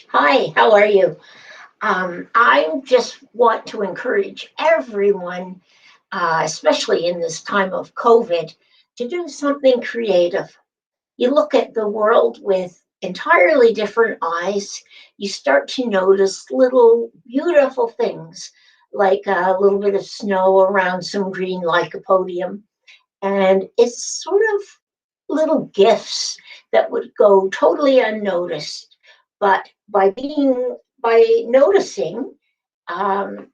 Hi, how are you? I just want to encourage everyone, especially in this time of COVID, to do something creative. You look at the world with entirely different eyes. You start to notice little beautiful things, like a little bit of snow around some green lycopodium. And it's sort of little gifts that would go totally unnoticed. But by noticing, um,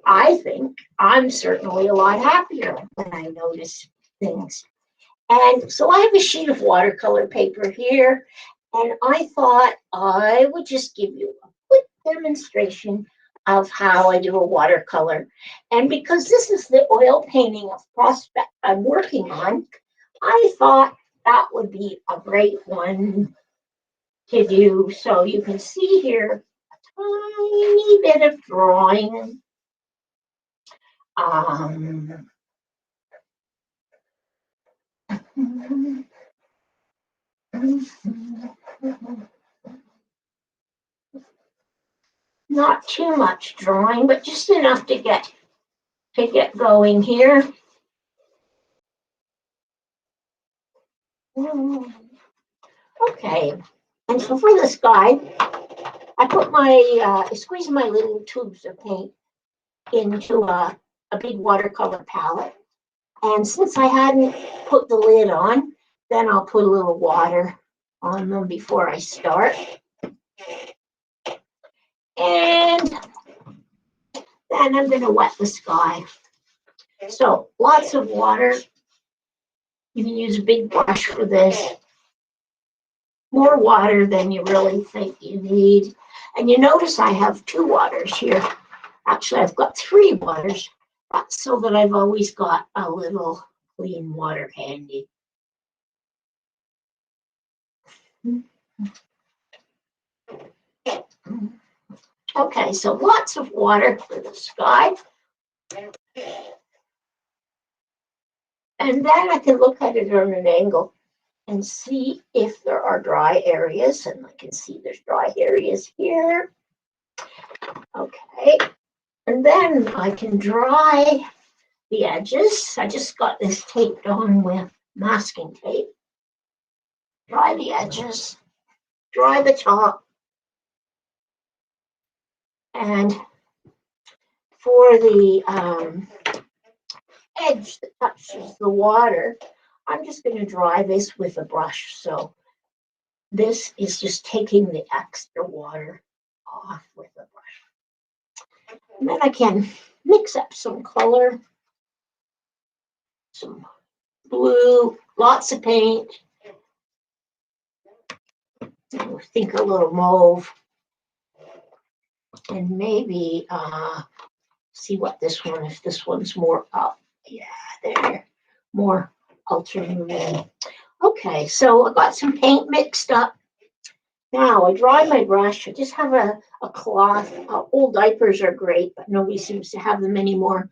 I think I'm certainly a lot happier when I notice things. And so I have a sheet of watercolor paper here, and I thought I would just give you a quick demonstration of how I do a watercolor. And because this is the oil painting of Prospect I'm working on, I thought that would be a great one to do. So you can see here a tiny bit of drawing. Um, Not too much drawing, but just enough to get going here. Okay, and so for this guy, I squeeze my little tubes of paint into a big watercolor palette. And since I hadn't put the lid on, then I'll put a little water on them before I start. And then I'm going to wet the sky. So lots of water. You can use a big brush for this. More water than you really think you need. And you notice I have two waters here. Actually, I've got three waters, so that I've always got a little clean water handy. Okay, so lots of water for the sky. And then I can look at it on an angle and see if there are dry areas. And I can see there's dry areas here. Okay, and then I can dry the edges. I just got this taped on with masking tape. Dry the edges, dry the top, and for the edge that touches the water, I'm just going to dry this with a brush. So this is just taking the extra water off with a brush. And then I can mix up some color, some blue, lots of paint. I think a little mauve. And maybe see what this one, if this one's more up. Yeah, there, more ultramarine. Okay, so I got some paint mixed up. Now I dry my brush. I just have a cloth. Old diapers are great, but nobody seems to have them anymore.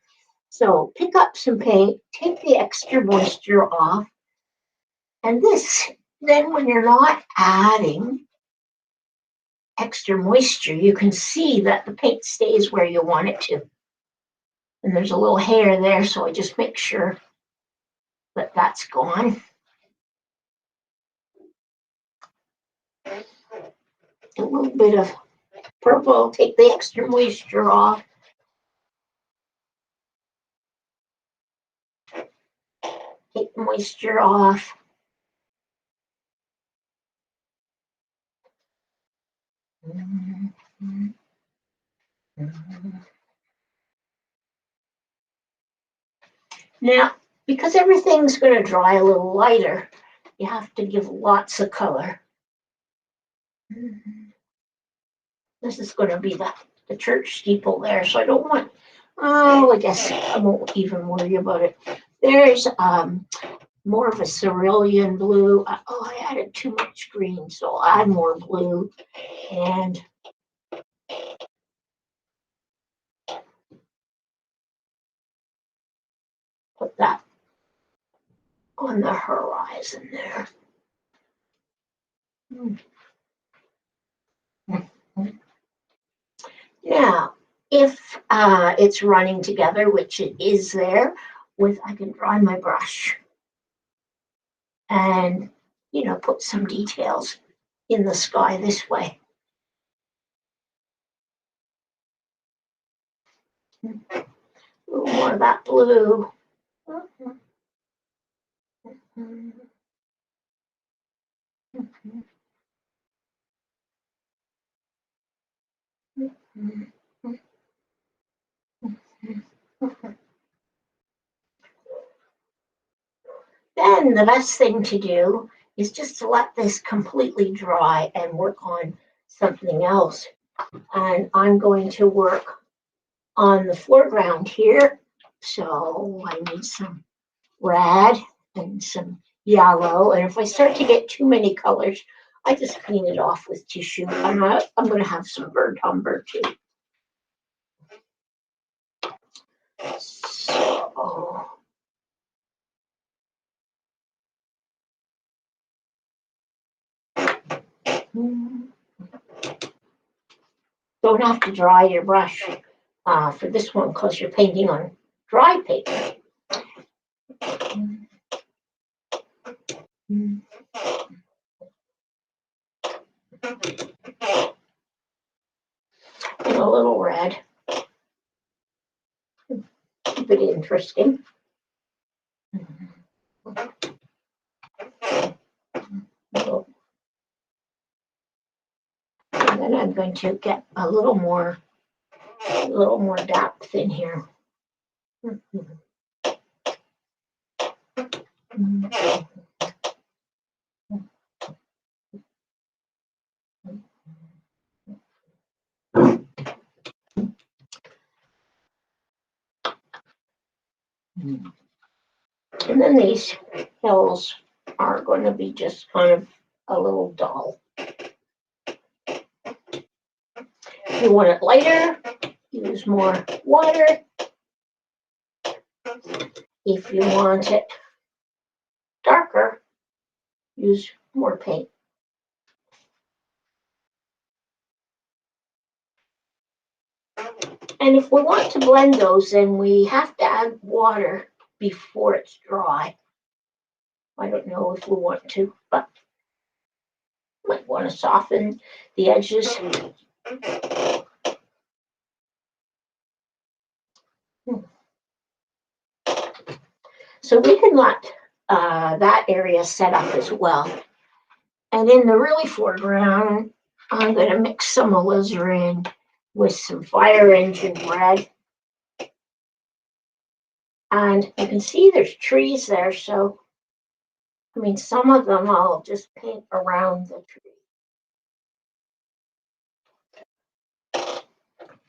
So pick up some paint, take the extra moisture off. And this, then when you're not adding extra moisture, you can see that the paint stays where you want it to. And there's a little hair there, so I just make sure that that's gone. A little bit of purple, take the extra moisture off. Take the moisture off. Now, because everything's going to dry a little lighter, you have to give lots of color. This is going to be the church steeple there, so I don't want, I guess I won't even worry about it. There's more of a cerulean blue. I added too much green, so I'll add more blue. And put that on the horizon there. Now, if it's running together, which it is there, I can dry my brush and, put some details in the sky this way. A little more of that blue. Then the best thing to do is just to let this completely dry and work on something else. And I'm going to work on the foreground here. So I need some red and some yellow. And if I start to get too many colors, I just clean it off with tissue. I'm going to have some burnt umber too. So don't have to dry your brush for this one because you're painting on dry paper. And a little red. Keep it interesting. And then I'm going to get a little more depth in here. And then these hills are going to be just kind of a little dull. If you want it lighter, use more water. If you want it darker, use more paint. And if we want to blend those, then we have to add water before it's dry. I don't know if we want to, but might want to soften the edges. So we can let that area set up as well. And in the really foreground, I'm going to mix some alizarin with some fire engine red. And you can see there's trees there, so I mean, some of them I'll just paint around the tree.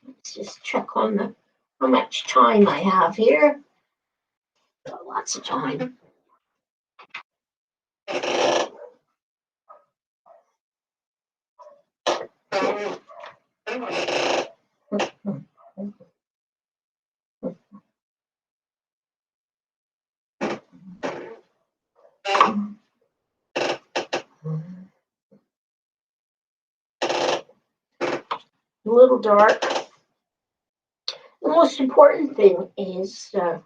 Let's just check on how much time I have here. Got lots of time. A little dark. The most important thing is to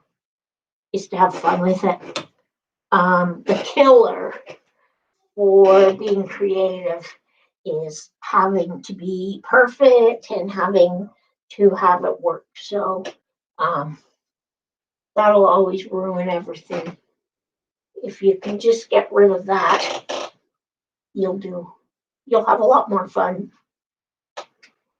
have fun with it. The killer for being creative is having to be perfect and having to have it work. So that'll always ruin everything. If you can just get rid of that, you'll have a lot more fun.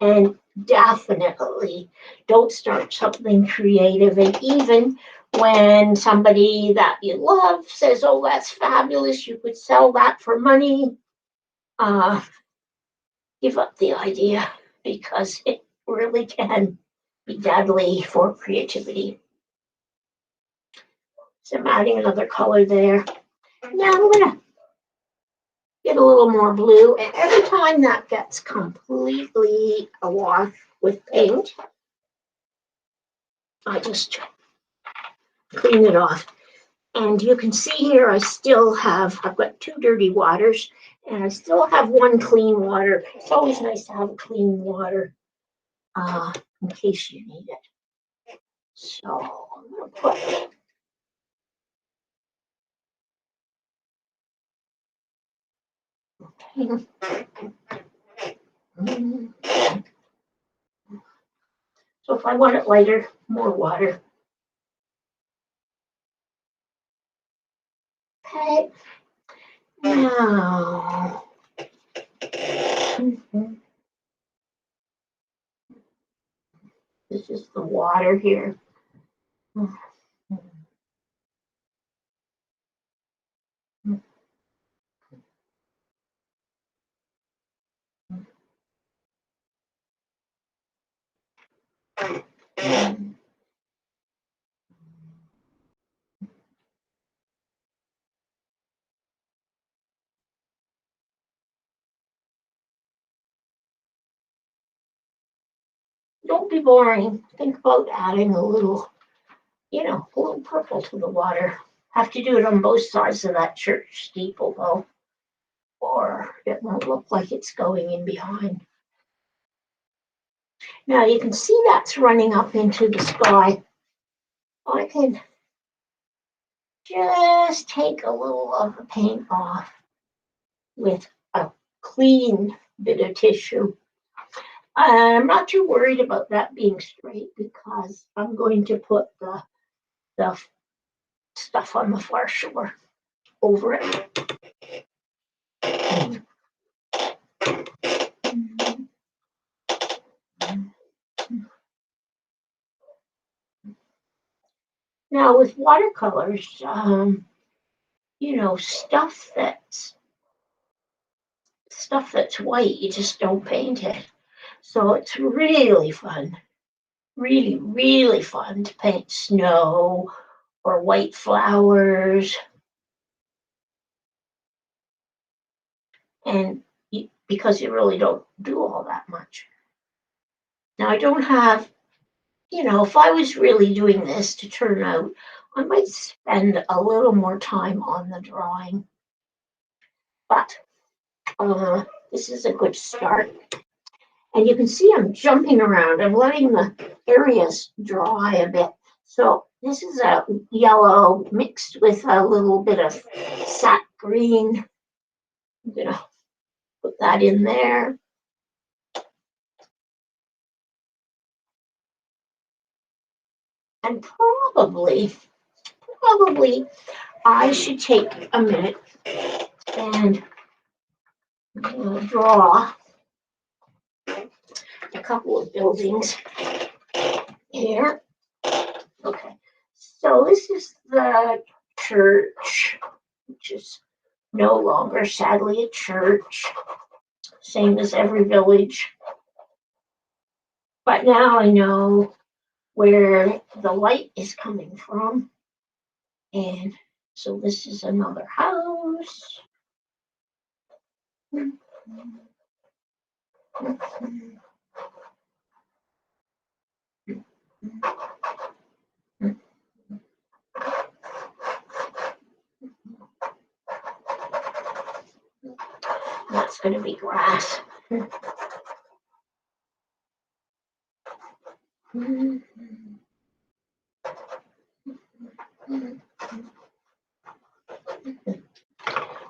And definitely don't start something creative. And even when somebody that you love says, "Oh, that's fabulous, you could sell that for money," give up the idea, because it really can be deadly for creativity. So I'm adding another color there. Now I'm gonna get a little more blue, and every time that gets completely awash with paint, I just clean it off. And you can see here I've got 2 dirty waters, and I still have 1 clean water. It's always nice to have a clean water. in case you need it. So I'm going to put so if I want it lighter, more water. Okay. Now, this is the water here. Don't be boring. Think about adding a little, a little purple to the water. Have to do it on both sides of that church steeple though, or it won't look like it's going in behind. Now you can see that's running up into the sky. I can just take a little of the paint off with a clean bit of tissue. I'm not too worried about that being straight because I'm going to put the stuff on the far shore over it. Now with watercolors, stuff that's white, you just don't paint it. So it's really fun, really fun to paint snow or white flowers. And because you really don't do all that much. Now I don't have, if I was really doing this to turn out, I might spend a little more time on the drawing. But this is a good start. And you can see I'm jumping around. I'm letting the areas dry a bit. So this is a yellow mixed with a little bit of sap green. I'm going to put that in there. And probably I should take a minute and draw a couple of buildings here. Okay, so this is the church, which is no longer, sadly, a church, same as every village. But now I know where the light is coming from. And so this is another house. That's going to be grass.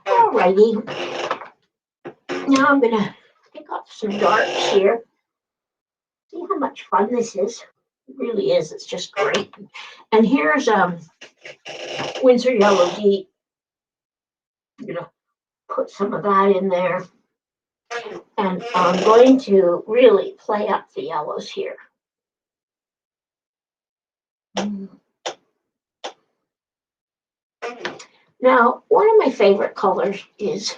Alrighty. Now I'm going to pick up some darks here. See how much fun this is? It really is. It's just great. And here's Windsor Yellow Deep. I'm going to put some of that in there. And I'm going to really play up the yellows here. Now, one of my favorite colors is,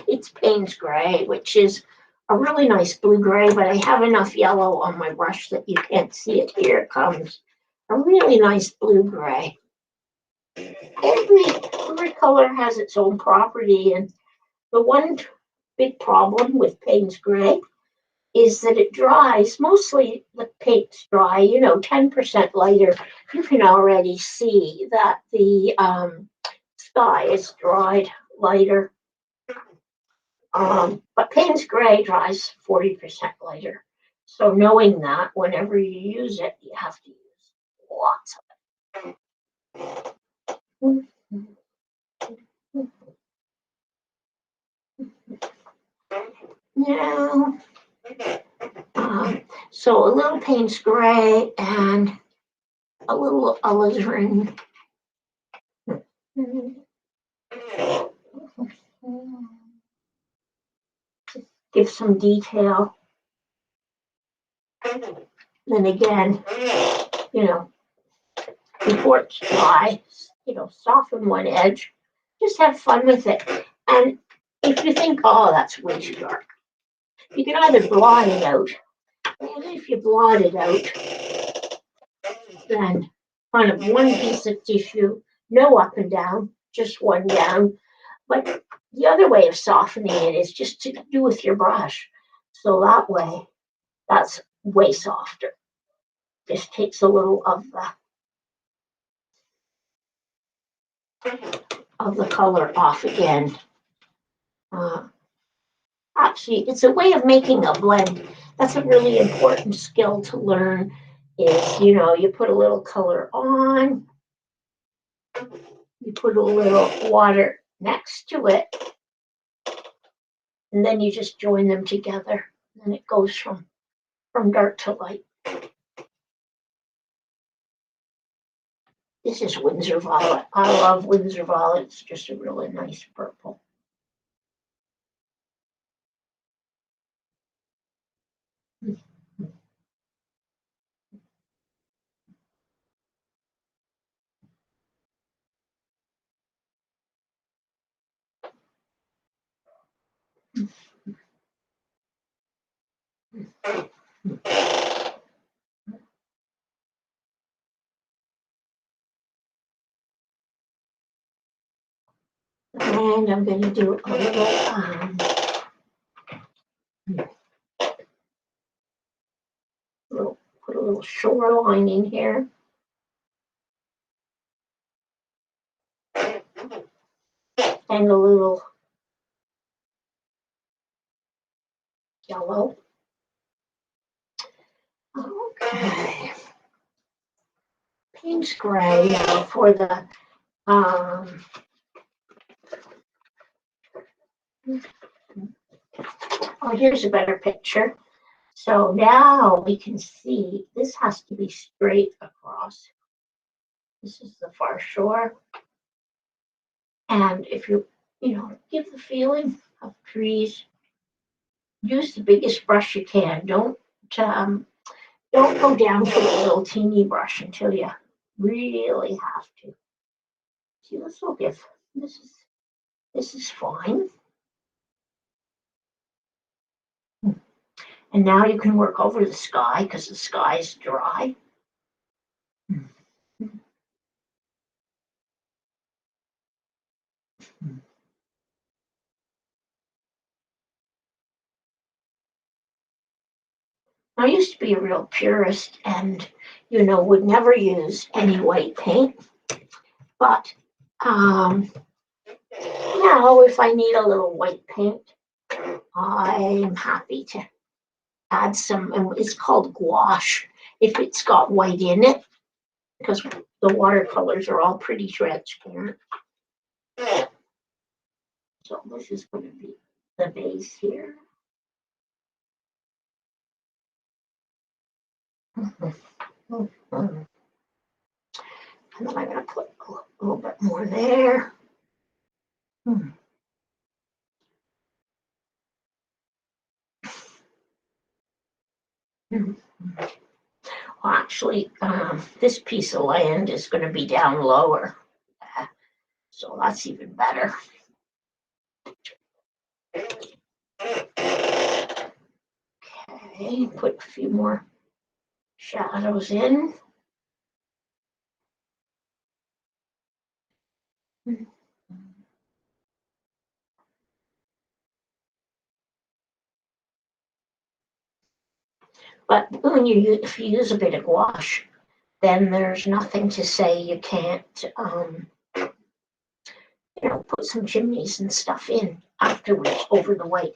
it's Payne's Gray, which is a really nice blue gray, but I have enough yellow on my brush that you can't see it. Here it comes. A really nice blue gray. Every color has its own property, and the one big problem with Payne's Gray is that it dries, mostly the paint's dry, 10% lighter. You can already see that the sky is dried lighter. But Payne's Gray dries 40% lighter. So knowing that whenever you use it, you have to use lots of it. Now, so a little Payne's Gray and a little alizarin. Give some detail. Then again, you know, before it's dry, soften one edge. Just have fun with it. And if you think, oh, that's way too dark, you can either blot it out. And if you blot it out, then kind of one piece of tissue, no up and down, just one down. But the other way of softening it is just to do with your brush. So that way, that's way softer. Just takes a little of the color off again. Actually, it's a way of making a blend. That's a really important skill to learn is, you put a little color on, you put a little water next to it, and then you just join them together. And it goes from dark to light. This is Windsor Violet. I love Windsor Violet. It's just a really nice purple. And I'm going to do a put a little shoreline in here. And a little yellow. Okay. Payne's Gray now for the oh, here's a better picture. So now we can see this has to be straight across. This is the far shore. And if you give the feeling of trees, use the biggest brush you can. Don't go down to the little teeny brush until you really have to. See, this will give, this is fine. And now you can work over the sky because the sky is dry. I used to be a real purist and, would never use any white paint. But now if I need a little white paint, I'm happy to add some, and it's called gouache if it's got white in it, because the watercolors are all pretty transparent. So this is going to be the base here. And then I'm going to put a little bit more there. Well, actually, this piece of land is going to be down lower. So that's even better. Okay, put a few more shadows in. But if you use a bit of gouache, then there's nothing to say you can't, put some chimneys and stuff in afterwards over the white.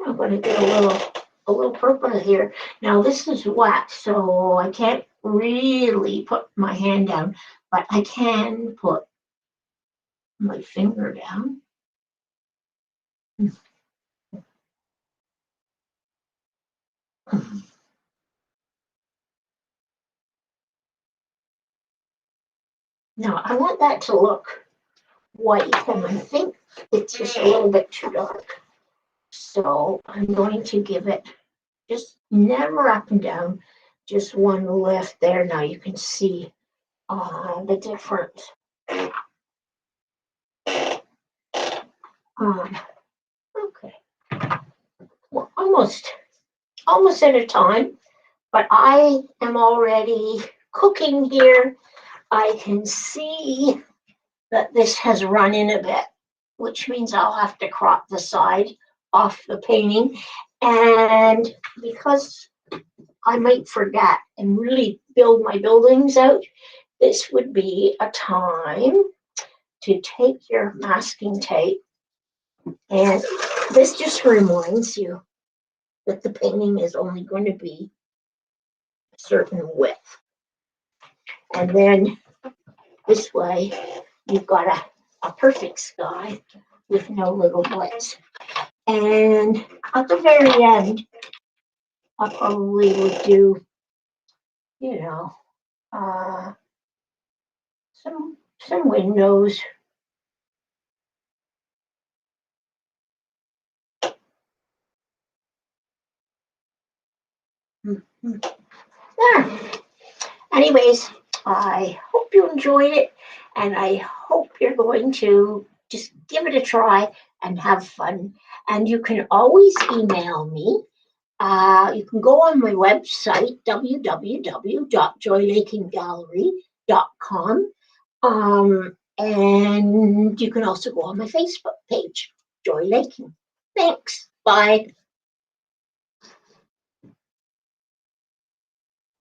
I'm going to get a little purple here. Now this is wet, so I can't really put my hand down, but I can put my finger down. Now I want that to look white, and I think it's just a little bit too dark. So I'm going to give it just never up and down, just one lift there. Now you can see the difference. Okay, well, almost at a time, but I am already cooking here. I can see that this has run in a bit, which means I'll have to crop the side off the painting. And because I might forget and really build my buildings out, this would be a time to take your masking tape, and this just reminds you that the painting is only going to be a certain width. And then this way, you've got a perfect sky with no little blips. And at the very end, I probably would do, you know, uh, some windows. There. Anyways, I hope you enjoyed it, and I hope you're going to just give it a try and have fun. And you can always email me. You can go on my website, www.joylakingallery.com. And you can also go on my Facebook page, Joy Laking. Thanks. Bye.